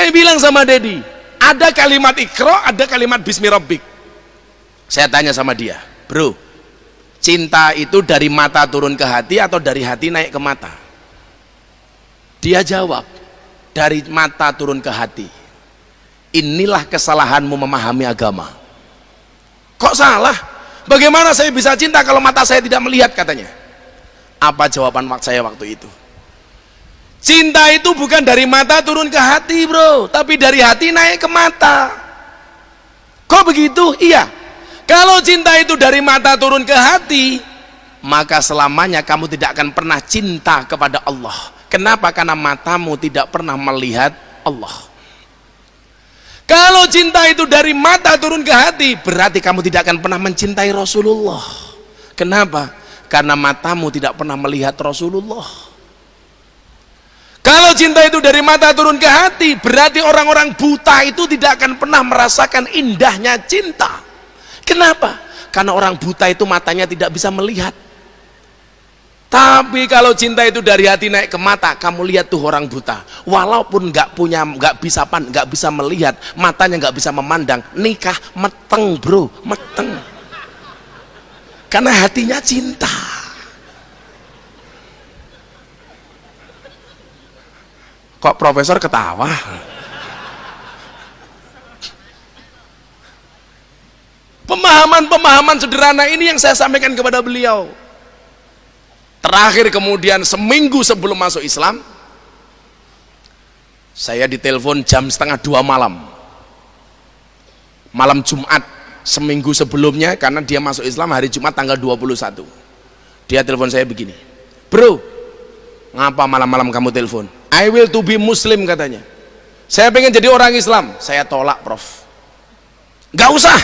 Saya bilang sama Dedi, ada kalimat Iqra, ada kalimat Bismi Rabbik. Saya tanya sama dia, bro, cinta itu dari mata turun ke hati atau dari hati naik ke mata? Dia jawab, dari mata turun ke hati. Inilah kesalahanmu memahami agama. Kok salah? Bagaimana saya bisa cinta kalau mata saya tidak melihat, katanya. Apa jawaban saya waktu itu? Cinta itu bukan dari mata turun ke hati, bro, tapi dari hati naik ke mata. Kok begitu? Iya. Kalau cinta itu dari mata turun ke hati, maka selamanya kamu tidak akan pernah cinta kepada Allah. Kenapa? Karena matamu tidak pernah melihat Allah. Kalau cinta itu dari mata turun ke hati, berarti kamu tidak akan pernah mencintai Rasulullah. Kenapa? Karena matamu tidak pernah melihat Rasulullah. Kalau cinta itu dari mata turun ke hati, berarti orang-orang buta itu tidak akan pernah merasakan indahnya cinta. Kenapa? Karena orang buta itu matanya tidak bisa melihat. Tapi kalau cinta itu dari hati naik ke mata, kamu lihat tuh orang buta, walaupun nggak bisa melihat, matanya nggak bisa memandang, nikah meteng, bro, meteng. Karena hatinya cinta. Kok profesor ketawa? Pemahaman-pemahaman sederhana ini yang saya sampaikan kepada beliau. Terakhir kemudian seminggu sebelum masuk Islam, saya ditelepon jam 1:30 malam. Malam Jumat seminggu sebelumnya, karena dia masuk Islam hari Jumat tanggal 21. Dia telepon saya begini, bro, ngapa malam-malam kamu telepon? I will to be Muslim, katanya. Saya pengen jadi orang Islam. Saya tolak, Prof. Gak usah.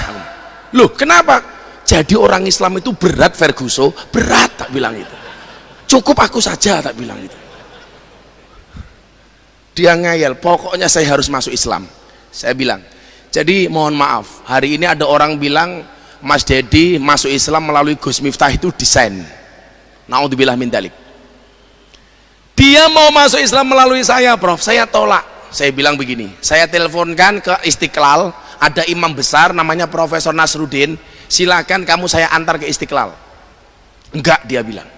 Loh, kenapa? Jadi orang Islam itu berat, Ferguson. Berat, tak bilang itu. Cukup aku saja, tak bilang itu. Dia ngayal, pokoknya saya harus masuk Islam. Saya bilang, jadi mohon maaf, hari ini ada orang bilang Mas Dedi masuk Islam melalui Gus Miftah itu desain. Naudzubillah min dzalik. Dia mau masuk Islam melalui saya, Prof. Saya tolak. Saya bilang begini, saya teleponkan ke Istiqlal, ada imam besar namanya Profesor Nasruddin, silakan kamu saya antar ke Istiqlal. Enggak, dia bilang.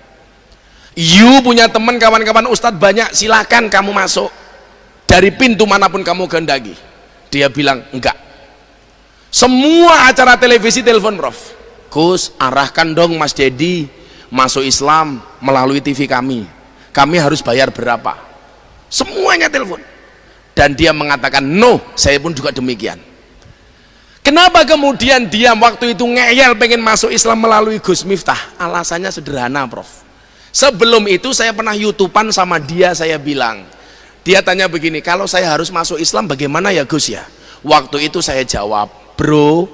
You punya teman, kawan-kawan ustadz banyak, silakan kamu masuk dari pintu manapun kamu kehendaki. Dia bilang enggak. Semua acara televisi telepon, Prof. Gus, arahkan dong Mas Dedi masuk Islam melalui TV kami. Kami harus bayar berapa? Semuanya telepon. Dan dia mengatakan no, saya pun juga demikian. Kenapa kemudian dia waktu itu ngeyel pengen masuk Islam melalui Gus Miftah? Alasannya sederhana, Prof. Sebelum itu saya pernah YouTubean sama dia, saya bilang, dia tanya begini, kalau saya harus masuk Islam bagaimana ya Gus ya? Waktu itu saya jawab, bro,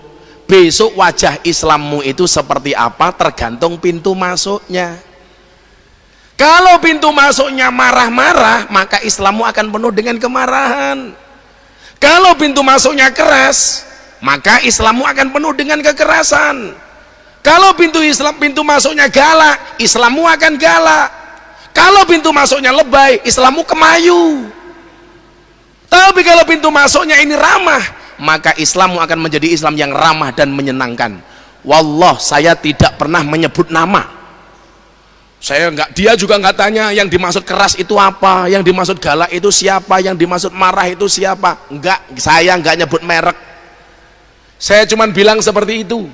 besok wajah Islammu itu seperti apa tergantung pintu masuknya. Kalau pintu masuknya marah-marah, maka Islammu akan penuh dengan kemarahan. Kalau pintu masuknya keras, maka Islammu akan penuh dengan kekerasan. Kalau pintu masuknya galak, Islammu akan galak. Kalau pintu masuknya lebay, Islammu kemayu. Tapi kalau pintu masuknya ini ramah, maka Islammu akan menjadi Islam yang ramah dan menyenangkan. Wallah, saya tidak pernah menyebut nama. Dia juga nggak tanya yang dimaksud keras itu apa, yang dimaksud galak itu siapa, yang dimaksud marah itu siapa. Enggak, saya nggak nyebut merek. Saya cuma bilang seperti itu.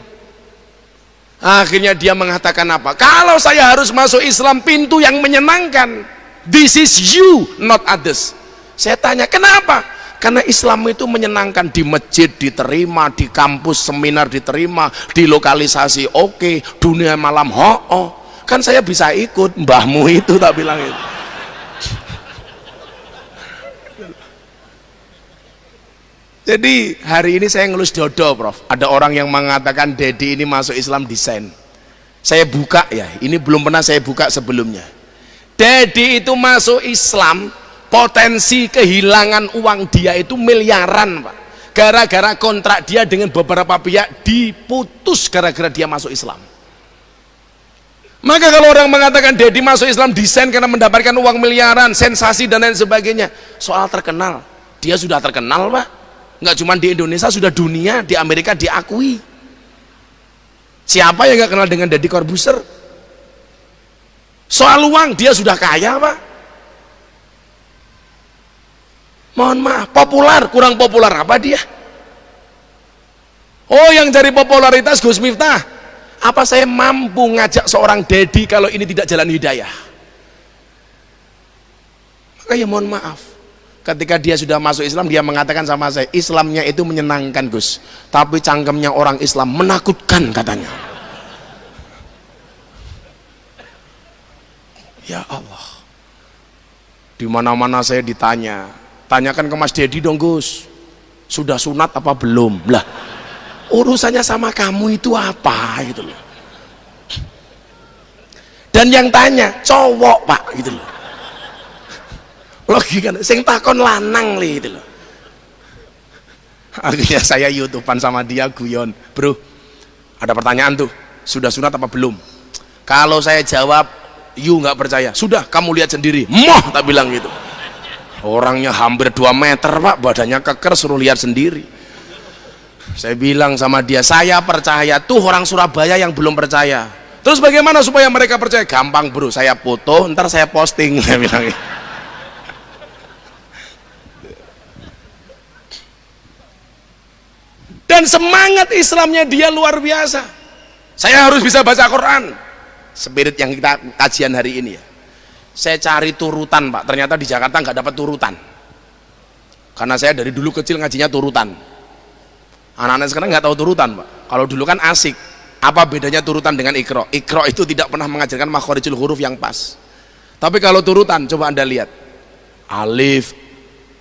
Akhirnya dia mengatakan apa? Kalau saya harus masuk Islam pintu yang menyenangkan, this is you, not others. Saya tanya, kenapa? Karena Islam itu menyenangkan, di masjid diterima, di kampus seminar diterima, di lokalisasi oke, dunia malam ho-oh. Kan saya bisa ikut mbahmu itu, tak bilang itu. Jadi hari ini saya ngelus dodo, Prof. Ada orang yang mengatakan Dedi ini masuk Islam desain. Saya buka ya, ini belum pernah saya buka sebelumnya. Dedi itu masuk Islam, potensi kehilangan uang dia itu miliaran, Pak. Gara-gara kontrak dia dengan beberapa pihak diputus gara-gara dia masuk Islam. Maka kalau orang mengatakan Dedi masuk Islam desain karena mendapatkan uang miliaran, sensasi dan lain sebagainya, soal terkenal, Dia sudah terkenal Pak, nggak cuma di Indonesia, sudah dunia, di Amerika diakui. Siapa yang nggak kenal dengan Deddy Corbuzier? Soal uang dia sudah kaya Pak. Mohon maaf, populer, kurang populer apa dia? Oh, yang cari popularitas Gus Miftah. Apa saya mampu ngajak seorang Deddy kalau ini tidak jalan hidayah? Maka ya mohon maaf, ketika dia sudah masuk Islam, dia mengatakan sama saya, Islamnya itu menyenangkan Gus, tapi cangkemnya orang Islam menakutkan katanya. Ya Allah, di mana-mana saya ditanya, tanyakan ke Mas Deddy dong Gus, sudah sunat apa belum? Lah, urusannya sama kamu itu apa gitu loh. Dan yang tanya cowok Pak gitu loh. Logika sing takon lanang li gitu loh. Akhirnya saya YouTubean sama dia, guyon, bro ada pertanyaan tuh, sudah sunat apa belum? Kalau saya jawab you nggak percaya, sudah kamu lihat sendiri, moh tak bilang gitu. Orangnya hampir 2 meter Pak, badannya keker, suruh lihat sendiri. Saya bilang sama dia, saya percaya, tuh orang Surabaya yang belum percaya. Terus bagaimana supaya mereka percaya? Gampang bro, saya foto, ntar saya posting. Saya bilang gitu. Dan semangat Islamnya dia luar biasa. Saya harus bisa baca Quran. Spirit yang kita kajian hari ini ya. Saya cari turutan Pak, ternyata di Jakarta nggak dapat turutan. Karena saya dari dulu kecil ngajinya turutan. Anak-anak sekarang nggak tahu turutan Pak. Kalau dulu kan asik. Apa bedanya turutan dengan ikro? Ikro itu tidak pernah mengajarkan makhorijul huruf yang pas. Tapi kalau turutan, coba Anda lihat. Alif,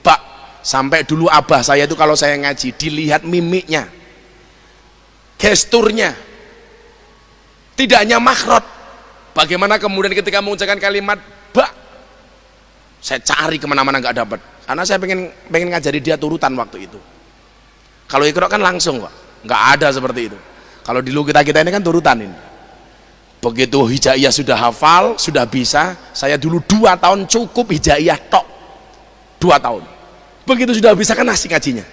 ba. Sampai dulu abah saya itu kalau saya ngaji, dilihat mimiknya, gesturnya. Tidak hanya makhraj. Bagaimana kemudian ketika mengucapkan kalimat ba, saya cari kemana-mana nggak dapat. Karena saya pengen ngajari dia turutan waktu itu. Kalau ikro kan langsung Pak, nggak ada seperti itu. Kalau dulu kita ini kan turutan ini. Begitu hijaiyah sudah hafal, sudah bisa, saya dulu 2 tahun cukup hijaiyah tok, 2 tahun. Begitu sudah bisa kan asik ngajinya.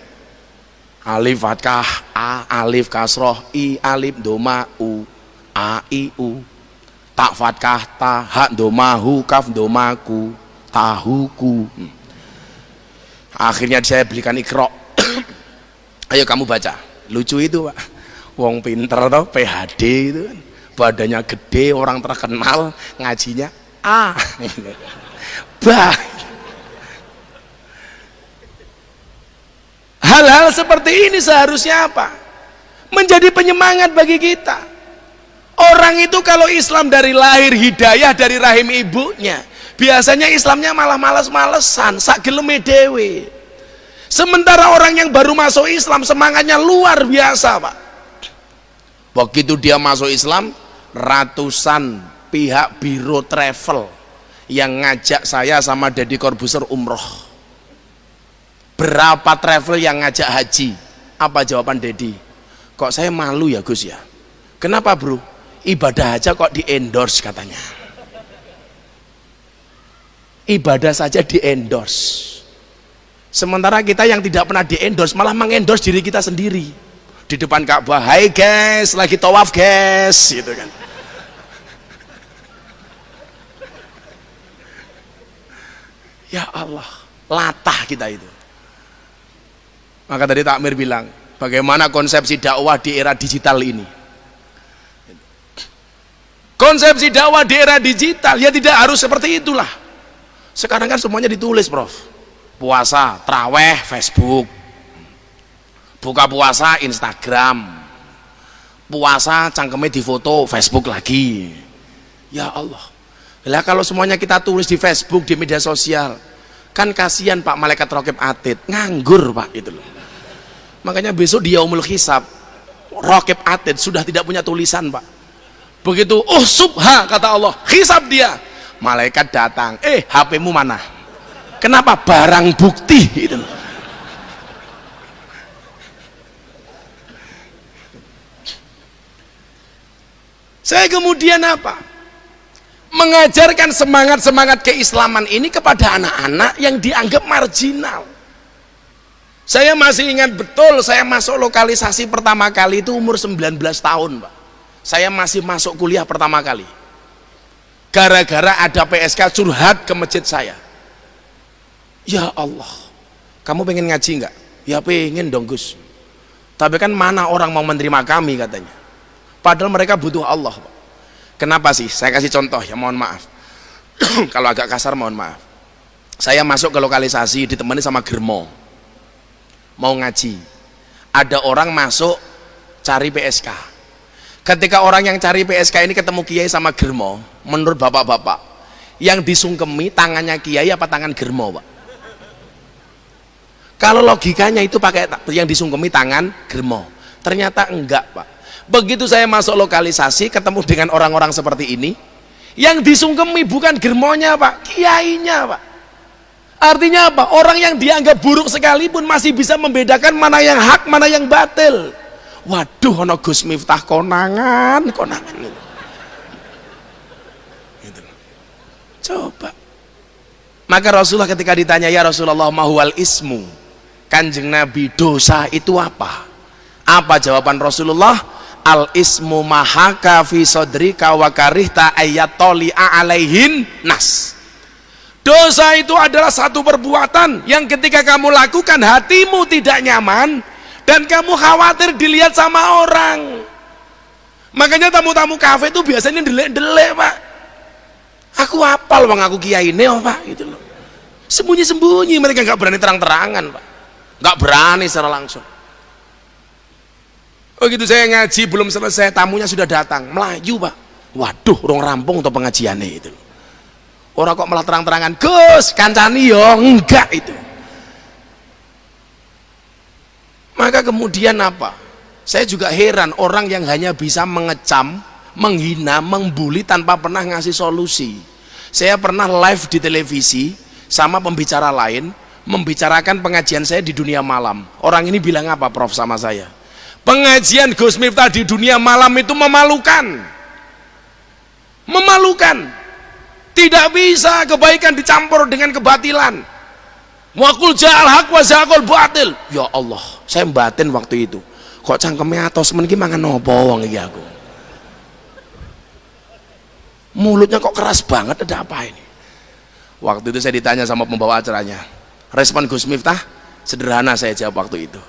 Alif fathah, a, alif kasroh, i, alif doma, u, a, i, u, tak fathah, ta, ha doma, hu, kaf doma, ku, tahuku. Akhirnya saya belikan ikro. Ayo kamu baca. Lucu itu Pak, wong pinter toh, PhD itu kan, badannya gede, orang terkenal, ngajinya a, bah. Hal-hal seperti ini seharusnya apa? Menjadi penyemangat bagi kita. Orang itu kalau Islam dari lahir hidayah dari rahim ibunya, biasanya Islamnya malah males-malesan, sak geleme dewe. Sementara orang yang baru masuk Islam semangatnya luar biasa Pak. Begitu dia masuk Islam, ratusan pihak biro travel yang ngajak saya sama Deddy Corbuzier umroh. Berapa travel yang ngajak haji? Apa jawaban Deddy? Kok saya malu ya Gus ya? Kenapa bro? Ibadah aja kok di endorse katanya. Ibadah saja di endorse. Sementara kita yang tidak pernah di endorse malah mengendorse diri kita sendiri di depan Ka'bah. Hai guys, lagi tawaf guys, gitu kan. Ya Allah, latah kita itu. Maka tadi Takmir bilang, bagaimana konsepsi dakwah di era digital ini? Konsepsi dakwah di era digital ya tidak harus seperti itulah. Sekarang kan semuanya ditulis Prof. Puasa, traweh, Facebook. Buka puasa, Instagram. Puasa, cangkemnya di foto, Facebook lagi. Ya Allah. Lah kalau semuanya kita tulis di Facebook, di media sosial, kan kasihan Pak malaikat raqib atid, nganggur Pak itu loh. Makanya besok di yaumul hisab, raqib atid sudah tidak punya tulisan Pak. Begitu subha kata Allah, hisab dia, malaikat datang, HP-mu mana? Kenapa? Barang bukti itu. Saya kemudian apa? Mengajarkan semangat-semangat keislaman ini kepada anak-anak yang dianggap marginal. Saya masih ingat betul, saya masuk lokalisasi pertama kali itu umur 19 tahun, Pak. Saya masih masuk kuliah pertama kali. Gara-gara ada PSK curhat ke masjid saya. Ya Allah, kamu pengen ngaji nggak? Ya pengen dong Gus. Tapi kan mana orang mau menerima kami katanya. Padahal mereka butuh Allah, Pak. Kenapa sih? Saya kasih contoh ya, mohon maaf. Kalau agak kasar mohon maaf. Saya masuk ke lokalisasi ditemani sama germo. Mau ngaji. Ada orang masuk cari PSK. Ketika orang yang cari PSK ini ketemu kiai sama germo, menurut bapak-bapak, yang disungkemi tangannya kiai apa tangan germo, Pak? Kalau logikanya itu pakai yang disungkemi tangan germo. Ternyata enggak, Pak. Begitu saya masuk lokalisasi ketemu dengan orang-orang seperti ini, yang disungkemi bukan germonya, Pak, kiainya, Pak. Artinya apa? Orang yang dianggap buruk sekalipun masih bisa membedakan mana yang hak, mana yang batil. Waduh, ono Gus Miftah konangan. Gitu. Coba. Maka Rasulullah ketika ditanya, ya Rasulullah mahwal ismu, Kanjeng Nabi, dosa itu apa? Apa jawaban Rasulullah? Al ismu mahaka fi sodrika wa karihta ayatoli'a alaihin nas. Dosa itu adalah satu perbuatan yang ketika kamu lakukan hatimu tidak nyaman dan kamu khawatir dilihat sama orang. Makanya tamu-tamu kafe itu biasanya delek-delek, Pak. Aku hafal bang, aku kiai ini, oh, Pak, gitu loh. Sembunyi-sembunyi, mereka nggak berani terang-terangan, Pak. Nggak berani secara langsung. Oh gitu, saya ngaji belum selesai, tamunya sudah datang, melaju, Pak. Waduh, orang rampung untuk pengajiannya itu. Orang kok malah terang-terangan, Gus, kancani yo, enggak itu. Maka kemudian apa? Saya juga heran orang yang hanya bisa mengecam, menghina, membuli tanpa pernah ngasih solusi. Saya pernah live di televisi sama pembicara lain, membicarakan pengajian saya di dunia malam. Orang ini bilang apa, Prof, sama saya? Pengajian Gus Miftah di dunia malam itu memalukan. Memalukan. Tidak bisa kebaikan dicampur dengan kebatilan. Wa qul ja'al haq wa zaqal batil. Ya Allah, saya batin waktu itu. Kok cangkemnya atos men iki mangan opo wong iki aku. Mulutnya kok keras banget, ada apa ini? Waktu itu saya ditanya sama pembawa acaranya. Respon Gus Miftah sederhana, saya jawab waktu itu.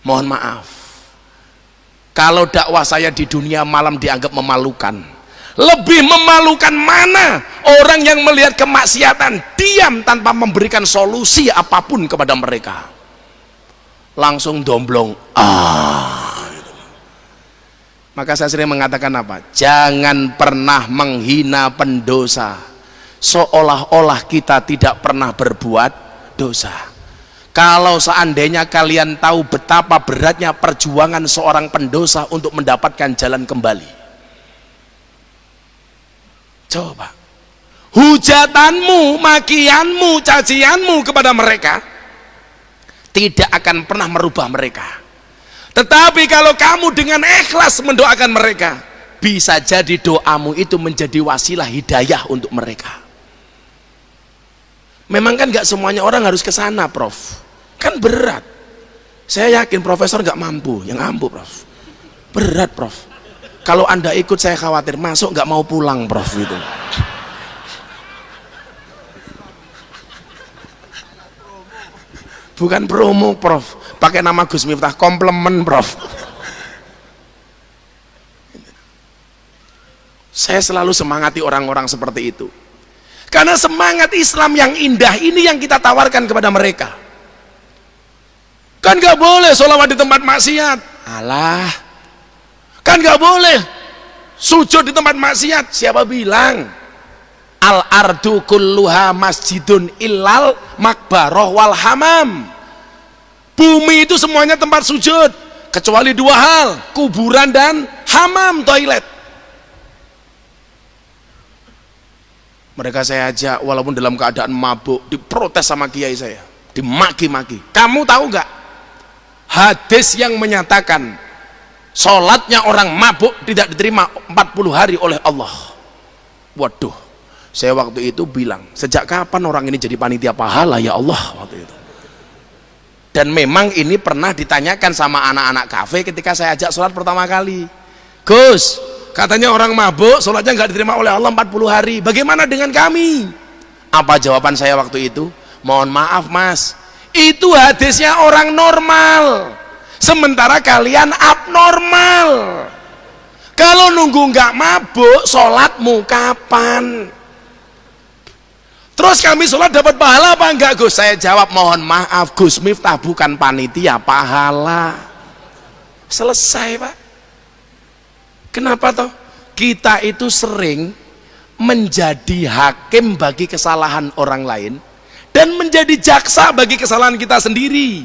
Mohon maaf. Kalau dakwah saya di dunia malam dianggap memalukan, lebih memalukan mana orang yang melihat kemaksiatan diam tanpa memberikan solusi apapun kepada mereka, langsung domblong. Maka saya sering mengatakan apa? Jangan pernah menghina pendosa seolah-olah kita tidak pernah berbuat dosa. Kalau seandainya kalian tahu betapa beratnya perjuangan seorang pendosa untuk mendapatkan jalan kembali, coba hujatanmu, makianmu, cacianmu kepada mereka tidak akan pernah merubah mereka. Tetapi kalau kamu dengan ikhlas mendoakan mereka, bisa jadi doamu itu menjadi wasilah hidayah untuk mereka. Memang kan gak semuanya orang harus ke sana, Prof. Kan berat. Saya yakin profesor gak mampu, yang mampu, Prof. Berat, Prof. Kalau Anda ikut saya khawatir masuk nggak mau pulang, Prof, gitu. Bukan promo, Prof. Pakai nama Gus Miftah, komplement, Prof. Saya selalu semangati orang-orang seperti itu. Karena semangat Islam yang indah ini yang kita tawarkan kepada mereka. Kan nggak boleh sholawat di tempat maksiat. Alah. Kan gak boleh sujud di tempat maksiat. Siapa bilang? Al ardu kulluha masjidun illal makbaroh wal hamam. Bumi itu semuanya tempat sujud kecuali dua hal, kuburan dan hamam, toilet. Mereka saya ajak walaupun dalam keadaan mabuk, diprotes sama kiai saya, dimaki-maki. Kamu tahu gak hadis yang menyatakan sholatnya orang mabuk tidak diterima 40 hari oleh Allah? Waduh, saya waktu itu bilang, sejak kapan orang ini jadi panitia pahala ya Allah? Waktu itu Dan memang ini pernah ditanyakan sama anak-anak kafe ketika saya ajak sholat pertama kali. Gus, katanya orang mabuk sholatnya nggak diterima oleh Allah 40 hari, bagaimana dengan kami? Apa jawaban saya waktu itu? Mohon maaf mas, itu hadisnya orang normal, sementara kalian abnormal. Kalau nunggu nggak mabuk sholatmu kapan? Terus kami sholat dapat pahala apa enggak Gus? Saya jawab, mohon maaf Gus Miftah bukan panitia pahala. Selesai Pak. Kenapa toh? Kita itu sering menjadi hakim bagi kesalahan orang lain dan menjadi jaksa bagi kesalahan kita sendiri.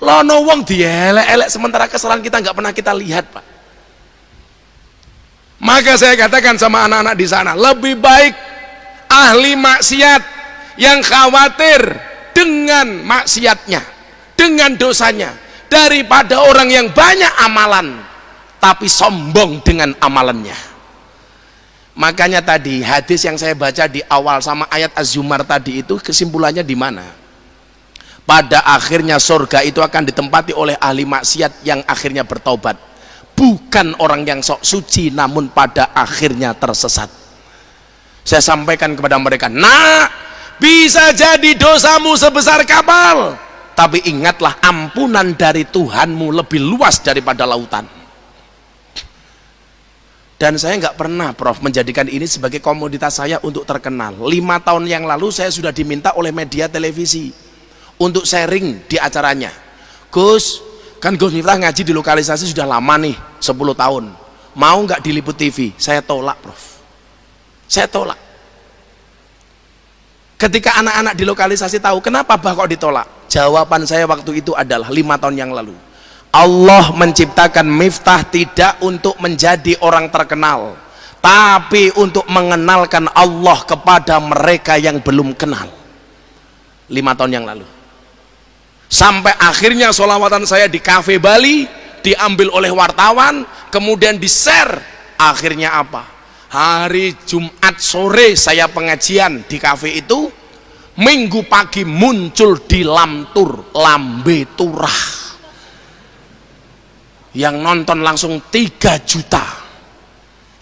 Lono wong dielek-elek sementara kesalahan kita nggak pernah kita lihat Pak. Maka saya katakan sama anak-anak di sana, lebih baik ahli maksiat yang khawatir dengan maksiatnya, dengan dosanya, daripada orang yang banyak amalan tapi sombong dengan amalannya. Makanya tadi hadis yang saya baca di awal sama ayat Az-Zumar tadi itu kesimpulannya di mana? Pada akhirnya surga itu akan ditempati oleh ahli maksiat yang akhirnya bertobat, bukan orang yang sok suci namun pada akhirnya tersesat. Saya sampaikan kepada mereka, nah bisa jadi dosamu sebesar kapal, tapi ingatlah ampunan dari Tuhanmu lebih luas daripada lautan. Dan saya nggak pernah Prof menjadikan ini sebagai komoditas saya untuk terkenal. 5 tahun yang lalu saya sudah diminta oleh media televisi untuk sharing di acaranya. Gus, kan Gus Miftah ngaji di lokalisasi sudah lama nih, 10 tahun, mau nggak diliput TV? Saya tolak Prof. Saya tolak. Ketika anak-anak di lokalisasi tahu kenapa bah kok ditolak, jawaban saya waktu itu adalah 5 tahun yang lalu, Allah menciptakan Miftah tidak untuk menjadi orang terkenal, tapi untuk mengenalkan Allah kepada mereka yang belum kenal. 5 tahun yang lalu. Sampai akhirnya sholawatan saya di kafe Bali diambil oleh wartawan, kemudian di share. Akhirnya apa? Hari Jumat sore saya pengajian di kafe itu, Minggu pagi muncul di Lamtur, Lambe Turah, yang nonton langsung 3 juta,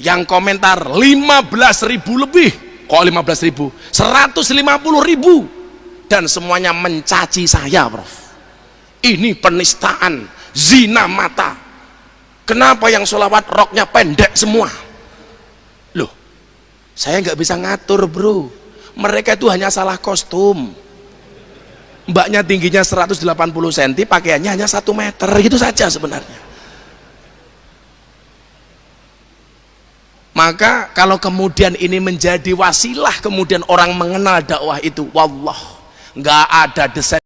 yang komentar 15.000 lebih. Kok 15.000? 150.000, dan semuanya mencaci saya Prof. Ini penistaan, zina mata. Kenapa yang sholawat roknya pendek semua? Loh, saya nggak bisa ngatur bro, mereka itu hanya salah kostum. Mbaknya tingginya 180 cm, pakaiannya hanya 1 meter, gitu saja sebenarnya. Maka kalau kemudian ini menjadi wasilah kemudian orang mengenal dakwah itu, wallah nggak ada desain